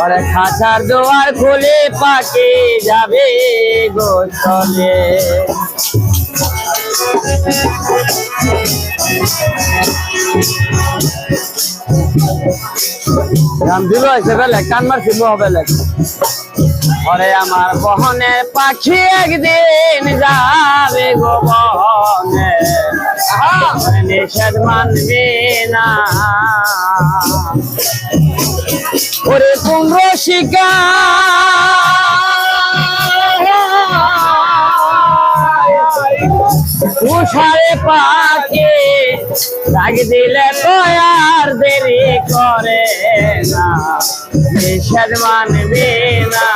ওরে খাঁচার দুয়ার খুলে পাখি যাবে গোসলে। গান দিল এসে বেলে কান মারছি বেলে। ওরে আমার বহনের পাখি একদিন যাবে গো বহনে, নিষেধ মানবে না। ওরে কুম্ভ শিকা উষারে পাখি ডাক দিলে তো আর দেরি করে না, নিষেধ মানবে না।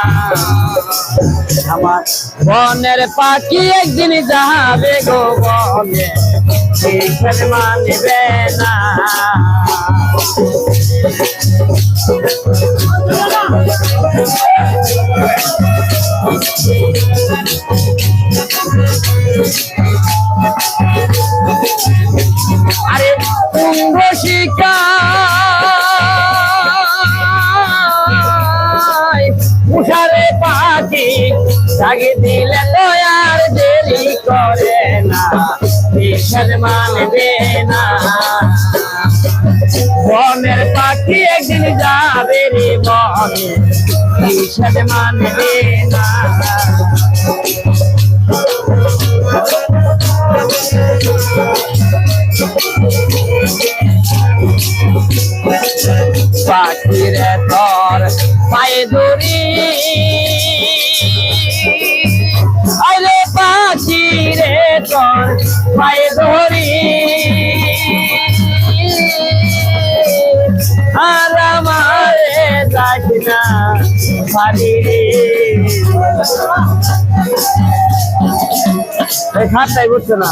আমার বনের পাখি একদিন যাবে গো বনে, নিষেধ মানবে না। আরে কুম্ভ শিকা উষারে পাখি ডাক দিলে তো আর দেরি করে না, নিষেধ মানবে না। বনের পাখি একদিন যাবে রে বনে, নিষেধ মানবে না। পাখিরে তোর পায়ে ধরি, আরে পাখিরে তোর পায়ে ধরি, আর আমারে যাস না পারি। এই খাটটাই বুঝছে না।